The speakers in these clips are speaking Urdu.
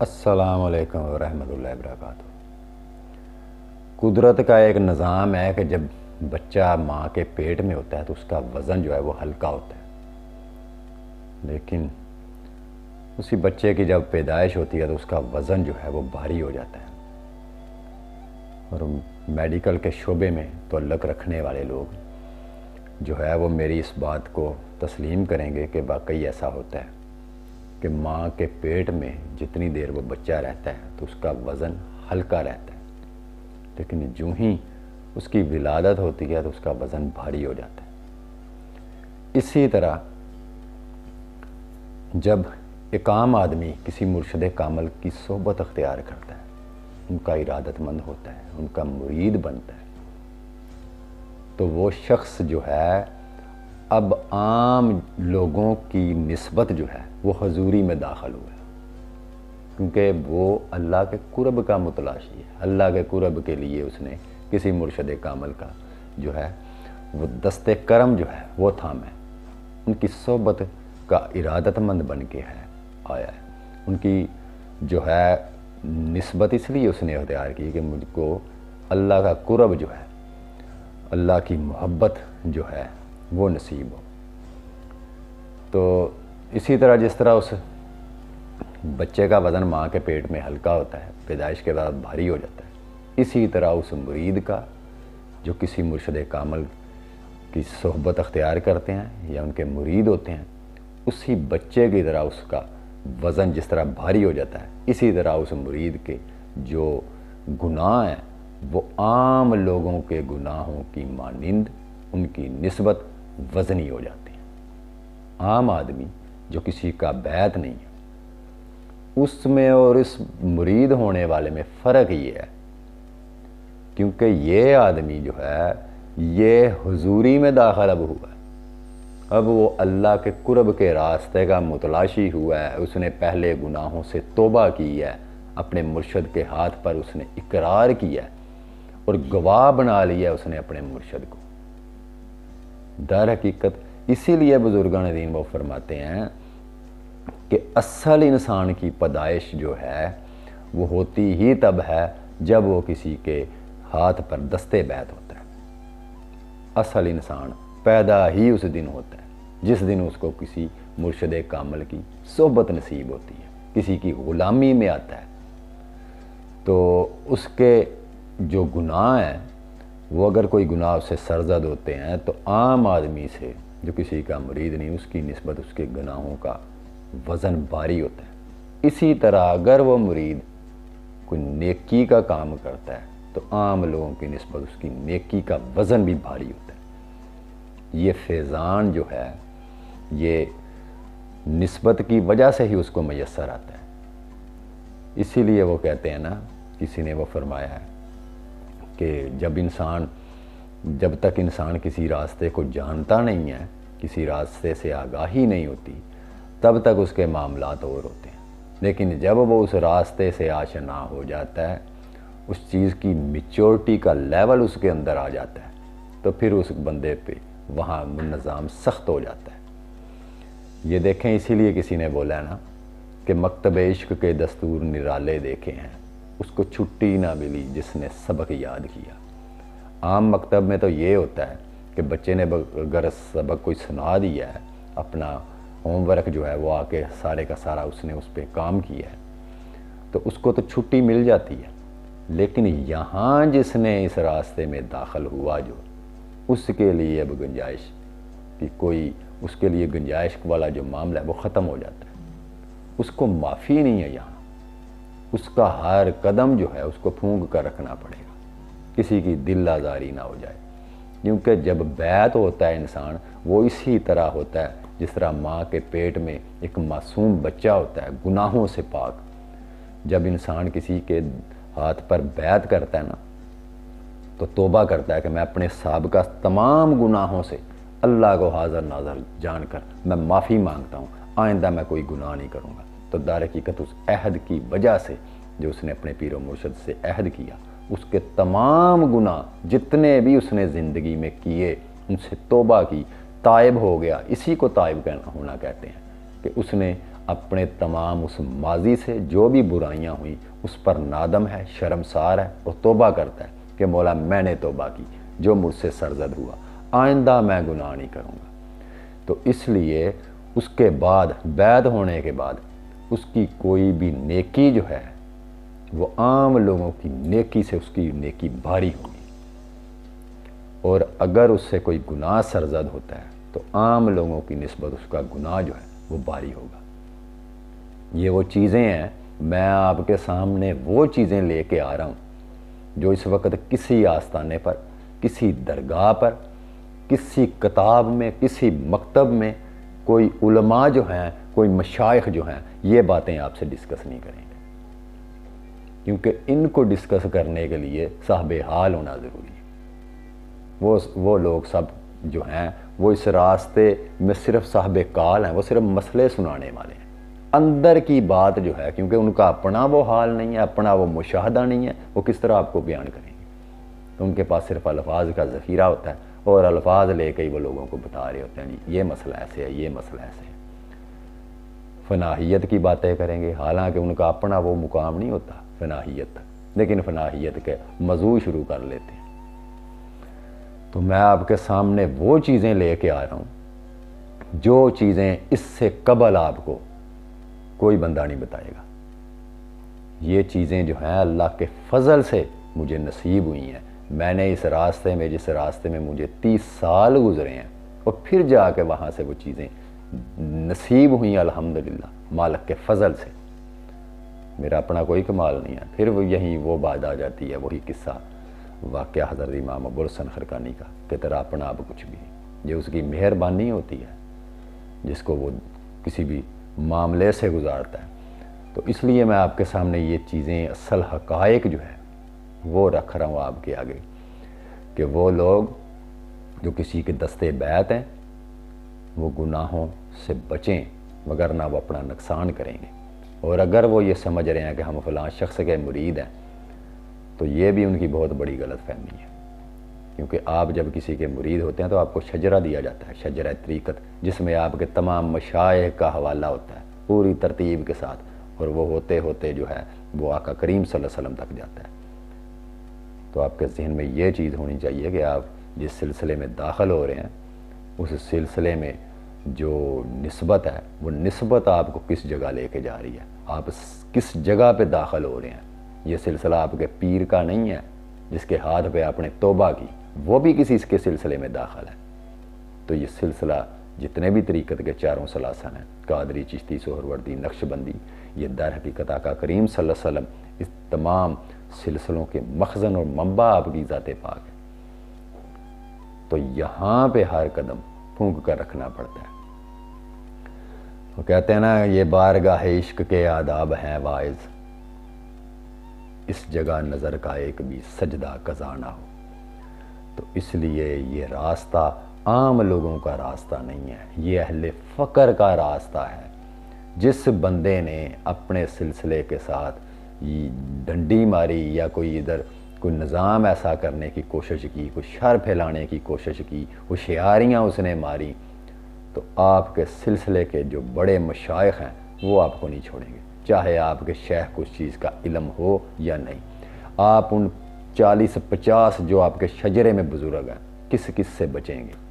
السلام علیکم ورحمۃ اللہ وبرکاتہ۔ قدرت کا ایک نظام ہے کہ جب بچہ ماں کے پیٹ میں ہوتا ہے تو اس کا وزن جو ہے وہ ہلکا ہوتا ہے، لیکن اسی بچے کی جب پیدائش ہوتی ہے تو اس کا وزن جو ہے وہ بھاری ہو جاتا ہے۔ اور میڈیکل کے شعبے میں تعلق رکھنے والے لوگ جو ہے وہ میری اس بات کو تسلیم کریں گے کہ واقعی ایسا ہوتا ہے کہ ماں کے پیٹ میں جتنی دیر وہ بچہ رہتا ہے تو اس کا وزن ہلکا رہتا ہے، لیکن جو ہی اس کی ولادت ہوتی ہے تو اس کا وزن بھاری ہو جاتا ہے۔ اسی طرح جب ایک عام آدمی کسی مرشد کامل کی صحبت اختیار کرتا ہے، ان کا ارادت مند ہوتا ہے، ان کا مرید بنتا ہے، تو وہ شخص جو ہے اب عام لوگوں کی نسبت جو ہے وہ حضوری میں داخل ہوا ہے، کیونکہ وہ اللہ کے قرب کا متلاشی ہے۔ اللہ کے قرب کے لیے اس نے کسی مرشد کامل کا جو ہے وہ دست کرم جو ہے وہ تھام ہے، ان کی صحبت کا ارادت مند بن کے آیا ہے۔ ان کی جو ہے نسبت اس لیے اس نے اختیار کی کہ مجھ کو اللہ کا قرب جو ہے، اللہ کی محبت جو ہے وہ نصیب ہو۔ تو اسی طرح جس طرح اس بچے کا وزن ماں کے پیٹ میں ہلکا ہوتا ہے، پیدائش کے بعد بھاری ہو جاتا ہے، اسی طرح اس مرید کا جو کسی مرشد کامل کی صحبت اختیار کرتے ہیں یا ان کے مرید ہوتے ہیں، اسی بچے کی طرح اس کا وزن جس طرح بھاری ہو جاتا ہے، اسی طرح اس مرید کے جو گناہ ہیں وہ عام لوگوں کے گناہوں کی مانند ان کی نسبت وزنی ہو جاتی ہے۔ عام آدمی جو کسی کا بیعت نہیں ہے، اس میں اور اس مرید ہونے والے میں فرق یہ ہے، کیونکہ یہ آدمی جو ہے یہ حضوری میں داخل اب ہوا ہے، اب وہ اللہ کے قرب کے راستے کا متلاشی ہوا ہے۔ اس نے پہلے گناہوں سے توبہ کی ہے، اپنے مرشد کے ہاتھ پر اس نے اقرار کیا ہے اور گواہ بنا لیا اس نے اپنے مرشد کو۔ در حقیقت اسی لیے بزرگان دین وہ فرماتے ہیں کہ اصل انسان کی پیدائش جو ہے وہ ہوتی ہی تب ہے جب وہ کسی کے ہاتھ پر دستے بیعت ہوتا ہے۔ اصل انسان پیدا ہی اس دن ہوتا ہے جس دن اس کو کسی مرشد کامل کی صحبت نصیب ہوتی ہے، کسی کی غلامی میں آتا ہے۔ تو اس کے جو گناہ ہیں وہ اگر کوئی گناہ اسے سرزد ہوتے ہیں تو عام آدمی سے جو کسی کا مرید نہیں، اس کی نسبت اس کے گناہوں کا وزن بھاری ہوتا ہے۔ اسی طرح اگر وہ مرید کوئی نیکی کا کام کرتا ہے تو عام لوگوں کی نسبت اس کی نیکی کا وزن بھی بھاری ہوتا ہے۔ یہ فیضان جو ہے یہ نسبت کی وجہ سے ہی اس کو میسر آتا ہے۔ اسی لیے وہ کہتے ہیں نا، کسی نے وہ فرمایا ہے کہ جب تک انسان کسی راستے کو جانتا نہیں ہے، کسی راستے سے آگاہی نہیں ہوتی، تب تک اس کے معاملات اور ہوتے ہیں، لیکن جب وہ اس راستے سے آشنا ہو جاتا ہے، اس چیز کی میچورٹی کا لیول اس کے اندر آ جاتا ہے، تو پھر اس بندے پہ وہاں نظام سخت ہو جاتا ہے۔ یہ دیکھیں، اسی لیے کسی نے بولا ہے نا کہ مکتب عشق کے دستور نرالے دیکھے ہیں، اس کو چھٹی نہ ملی جس نے سبق یاد کیا۔ عام مکتب میں تو یہ ہوتا ہے کہ بچے نے اگر سبق کوئی سنا دیا ہے، اپنا ہوم ورک جو ہے وہ آ کے سارے کا سارا اس نے اس پہ کام کیا ہے، تو اس کو تو چھٹی مل جاتی ہے، لیکن یہاں جس نے اس راستے میں داخل ہوا جو اس کے لیے اب گنجائش کہ کوئی اس کے لیے گنجائش والا جو معاملہ ہے وہ ختم ہو جاتا ہے، اس کو معافی نہیں ہے یہاں، اس کا ہر قدم جو ہے اس کو پھونک کر رکھنا پڑے گا، کسی کی دل آزاری نہ ہو جائے، کیونکہ جب بیعت ہوتا ہے انسان وہ اسی طرح ہوتا ہے جس طرح ماں کے پیٹ میں ایک معصوم بچہ ہوتا ہے گناہوں سے پاک۔ جب انسان کسی کے ہاتھ پر بیعت کرتا ہے نا تو توبہ کرتا ہے کہ میں اپنے سابقہ تمام گناہوں سے اللہ کو حاضر ناظر جان کر میں معافی مانگتا ہوں، آئندہ میں کوئی گناہ نہیں کروں گا۔ تو در حقیقت اس عہد کی وجہ سے جو اس نے اپنے پیر و مرشد سے عہد کیا، اس کے تمام گناہ جتنے بھی اس نے زندگی میں کیے ان سے توبہ کی، تائب ہو گیا۔ اسی کو تائب ہونا کہتے ہیں کہ اس نے اپنے تمام اس ماضی سے جو بھی برائیاں ہوئیں اس پر نادم ہے، شرمسار ہے اور توبہ کرتا ہے کہ مولا میں نے توبہ کی، جو مجھ سے سرزد ہوا، آئندہ میں گناہ نہیں کروں گا۔ تو اس لیے اس کے بعد بیعت ہونے کے بعد اس کی کوئی بھی نیکی جو ہے وہ عام لوگوں کی نیکی سے اس کی نیکی بھاری ہوگی، اور اگر اس سے کوئی گناہ سرزد ہوتا ہے تو عام لوگوں کی نسبت اس کا گناہ جو ہے وہ بھاری ہوگا۔ یہ وہ چیزیں ہیں، میں آپ کے سامنے وہ چیزیں لے کے آ رہا ہوں جو اس وقت کسی آستانے پر، کسی درگاہ پر، کسی کتاب میں، کسی مکتب میں کوئی علماء جو ہیں، کوئی مشائخ جو ہیں، یہ باتیں آپ سے ڈسکس نہیں کریں گے، کیونکہ ان کو ڈسکس کرنے کے لیے صاحب حال ہونا ضروری ہے۔ وہ لوگ سب جو ہیں وہ اس راستے میں صرف صاحب کال ہیں، وہ صرف مسئلے سنانے والے ہیں، اندر کی بات جو ہے، کیونکہ ان کا اپنا وہ حال نہیں ہے، اپنا وہ مشاہدہ نہیں ہے، وہ کس طرح آپ کو بیان کریں گے؟ تو ان کے پاس صرف الفاظ کا ذخیرہ ہوتا ہے اور الفاظ لے کے ہی وہ لوگوں کو بتا رہے ہوتے ہیں جی یہ مسئلہ ایسے ہے، یہ مسئلہ ایسے ہے۔ فناہیت کی باتیں کریں گے، حالانکہ ان کا اپنا وہ مقام نہیں ہوتا فناہیت، لیکن فناہیت کے موضوع شروع کر لیتے ہیں۔ تو میں آپ کے سامنے وہ چیزیں لے کے آ رہا ہوں جو چیزیں اس سے قبل آپ کو کوئی بندہ نہیں بتائے گا۔ یہ چیزیں جو ہیں اللہ کے فضل سے مجھے نصیب ہوئی ہیں، میں نے اس راستے میں، جس راستے میں مجھے 30 سال گزرے ہیں، اور پھر جا کے وہاں سے وہ چیزیں نصیب ہوئیں الحمدللہ مالک کے فضل سے، میرا اپنا کوئی کمال نہیں ہے۔ پھر وہ یہیں وہ بات آ جاتی ہے، وہی قصہ واقعہ حضرت امام ابو الحسن خرقانی کا کہ تیرا اپنا اب کچھ بھی نہیں، یہ اس کی مہربانی ہوتی ہے جس کو وہ کسی بھی معاملے سے گزارتا ہے۔ تو اس لیے میں آپ کے سامنے یہ چیزیں، اصل حقائق جو ہے وہ رکھ رہا ہوں آپ کے آگے، کہ وہ لوگ جو کسی کے دستے بیعت ہیں وہ گناہوں سے بچیں، وگرنہ وہ اپنا نقصان کریں گے۔ اور اگر وہ یہ سمجھ رہے ہیں کہ ہم فلاں شخص کے مرید ہیں تو یہ بھی ان کی بہت بڑی غلط فہمی ہے، کیونکہ آپ جب کسی کے مرید ہوتے ہیں تو آپ کو شجرہ دیا جاتا ہے، شجرہ طریقت، جس میں آپ کے تمام مشائخ کا حوالہ ہوتا ہے پوری ترتیب کے ساتھ، اور وہ ہوتے ہوتے جو ہے وہ آقا کریم صلی اللہ علیہ وسلم تک جاتا ہے۔ تو آپ کے ذہن میں یہ چیز ہونی چاہیے کہ آپ جس سلسلے میں داخل ہو رہے ہیں اس سلسلے میں جو نسبت ہے وہ نسبت آپ کو کس جگہ لے کے جا رہی ہے، آپ کس جگہ پہ داخل ہو رہے ہیں۔ یہ سلسلہ آپ کے پیر کا نہیں ہے جس کے ہاتھ پہ آپ نے توبہ کی، وہ بھی کسی کے سلسلے میں داخل ہے۔ تو یہ سلسلہ جتنے بھی طریقت کے چاروں سلاسل ہیں، قادری، چشتی، سہروردی، نقشبندی، یہ در حقیقت آقا کریم صلی اللہ علیہ وسلم اس تمام سلسلوں کے مخزن اور منبع آپ کی ذات پاک ہے۔ تو یہاں پہ ہر قدم پھونک کر رکھنا پڑتا ہے۔ وہ کہتے ہیں نا یہ بارگاہ عشق کے آداب ہیں واعظ، اس جگہ نظر کا ایک بھی سجدہ قضا نہ ہو۔ تو اس لیے یہ راستہ عام لوگوں کا راستہ نہیں ہے، یہ اہل فقر کا راستہ ہے۔ جس بندے نے اپنے سلسلے کے ساتھ ڈنڈی ماری یا کوئی ادھر کوئی نظام ایسا کرنے کی کوشش کی، کوئی شر پھیلانے کی کوشش کی، ہوشیاریاں اس نے ماری، تو آپ کے سلسلے کے جو بڑے مشائخ ہیں وہ آپ کو نہیں چھوڑیں گے، چاہے آپ کے شیخ کو اس چیز کا علم ہو یا نہیں۔ آپ ان 40-50 جو آپ کے شجرے میں بزرگ ہیں کس سے بچیں گے؟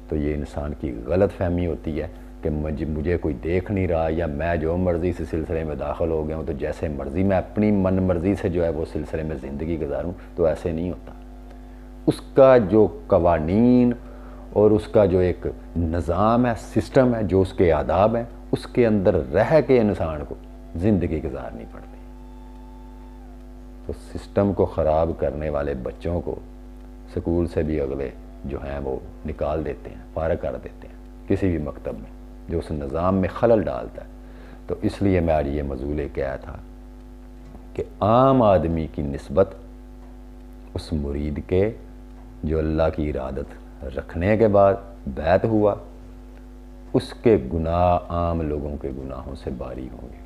تو یہ انسان کی غلط فہمی ہوتی ہے کہ مجھے کوئی دیکھ نہیں رہا، یا میں جو مرضی سے سلسلے میں داخل ہو گیا ہوں تو جیسے مرضی میں اپنی من مرضی سے جو ہے وہ سلسلے میں زندگی گزاروں، تو ایسے نہیں ہوتا۔ اس کا جو قوانین اور اس کا جو ایک نظام ہے، سسٹم ہے، جو اس کے آداب ہیں، اس کے اندر رہ کے انسان کو زندگی گزارنی پڑتی ہے۔ تو سسٹم کو خراب کرنے والے بچوں کو سکول سے بھی اگلے جو ہیں وہ نکال دیتے ہیں، فارغ کر دیتے ہیں کسی بھی مکتب میں جو اس نظام میں خلل ڈالتا ہے۔ تو اس لیے میں آج یہ موضوع لے کے آیا تھا کہ عام آدمی کی نسبت اس مرید کے جو اللہ کی ارادت رکھنے کے بعد بیعت ہوا، اس کے گناہ عام لوگوں کے گناہوں سے باری ہوں گے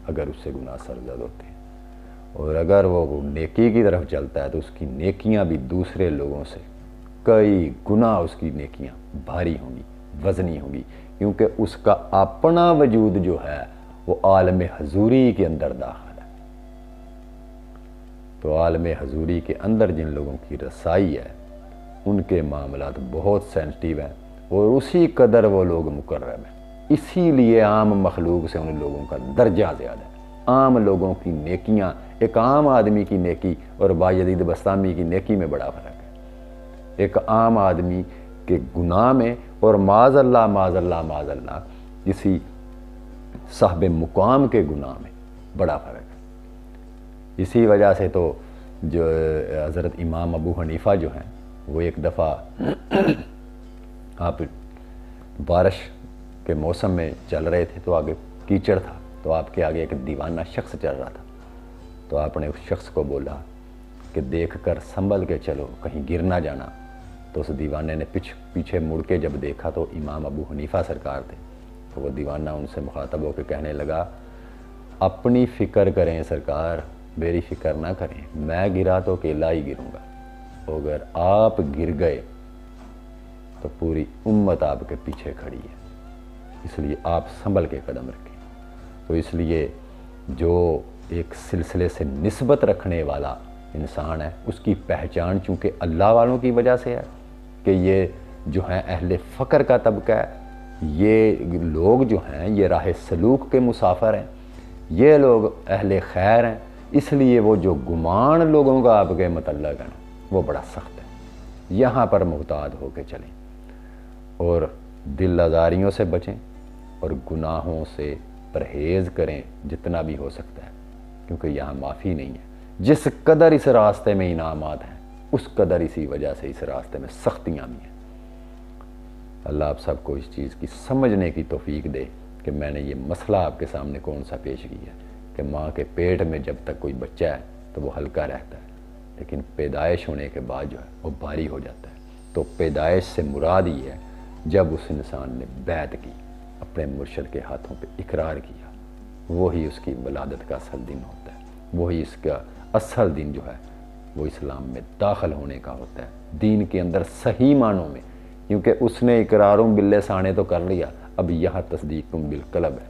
اگر اس سے گناہ سرزد ہوتے ہیں، اور اگر وہ نیکی کی طرف چلتا ہے تو اس کی نیکیاں بھی دوسرے لوگوں سے کئی گنا اس کی نیکیاں بھاری ہوں گی، وزنی ہوگی، کیونکہ اس کا اپنا وجود جو ہے وہ عالم حضوری کے اندر داخل ہے۔ تو عالم حضوری کے اندر جن لوگوں کی رسائی ہے ان کے معاملات بہت سینسٹیو ہیں، اور اسی قدر وہ لوگ مقرب ہیں، اسی لیے عام مخلوق سے ان لوگوں کا درجہ زیادہ ہے۔ عام لوگوں کی نیکیاں، ایک عام آدمی کی نیکی اور بایزید بسطامی کی نیکی میں بڑا فرق ہے۔ ایک عام آدمی کے گناہ میں اور معاذ اللہ کسی صاحب مقام کے گناہ میں بڑا فرق ہے۔ اسی وجہ سے تو جو حضرت امام ابو حنیفہ جو ہیں وہ ایک دفعہ آپ بارش کے موسم میں چل رہے تھے تو آگے کیچڑ تھا، تو آپ کے آگے ایک دیوانہ شخص چل رہا تھا، تو آپ نے اس شخص کو بولا کہ دیکھ کر سنبھل کے چلو، کہیں گر نہ جانا۔ تو اس دیوانے نے پیچھے مڑ کے جب دیکھا تو امام ابو حنیفہ سرکار تھے، تو وہ دیوانہ ان سے مخاطب ہو کے کہنے لگا، اپنی فکر کریں سرکار، میری فکر نہ کریں، میں گرا تو اکیلا ہی گروں گا، اگر آپ گر گئے تو پوری امت آپ کے پیچھے کھڑی ہے، اس لیے آپ سنبھل کے قدم رکھیں۔ تو اس لیے جو ایک سلسلے سے نسبت رکھنے والا انسان ہے اس کی پہچان چونکہ اللہ والوں کی وجہ سے ہے کہ یہ جو ہیں اہل فقر کا طبقہ ہے، یہ لوگ جو ہیں یہ راہ سلوک کے مسافر ہیں، یہ لوگ اہل خیر ہیں، اس لیے وہ جو گمان لوگوں کا آپ کے متعلق ہے وہ بڑا سخت ہے۔ یہاں پر محتاط ہو کے چلیں اور دل آزاریوں سے بچیں اور گناہوں سے پرہیز کریں جتنا بھی ہو سکتا ہے، کیونکہ یہاں معافی نہیں ہے۔ جس قدر اس راستے میں انعامات ہیں اس قدر اسی وجہ سے اس راستے میں سختیاں بھی ہیں۔ اللہ آپ سب کو اس چیز کی سمجھنے کی توفیق دے کہ میں نے یہ مسئلہ آپ کے سامنے کون سا پیش کیا ہے کہ ماں کے پیٹ میں جب تک کوئی بچہ ہے تو وہ ہلکا رہتا ہے، لیکن پیدائش ہونے کے بعد جو ہے وہ بھاری ہو جاتا ہے۔ تو پیدائش سے مراد یہ ہے جب اس انسان نے بیعت کی، اپنے مرشد کے ہاتھوں پہ اقرار کیا، وہی اس کی ولادت کا اصل دن ہوتا ہے، وہی اس کا اصل دن جو ہے وہ اسلام میں داخل ہونے کا ہوتا ہے، دین کے اندر صحیح معنوں میں، کیونکہ اس نے اقراروں باللسانے تو کر لیا، اب یہاں تصدیقوں بالقلب ہے،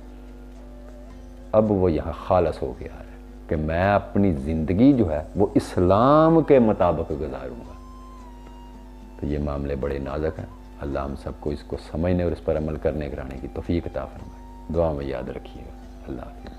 اب وہ یہاں خالص ہو کے آ رہا ہے کہ میں اپنی زندگی جو ہے وہ اسلام کے مطابق گزاروں گا۔ تو یہ معاملے بڑے نازک ہیں، اللہ ہم سب کو اس کو سمجھنے اور اس پر عمل کرنے کرانے کی توفیق عطا فرمائے۔ دعا میں یاد رکھیے گا۔ اللہ حافظ۔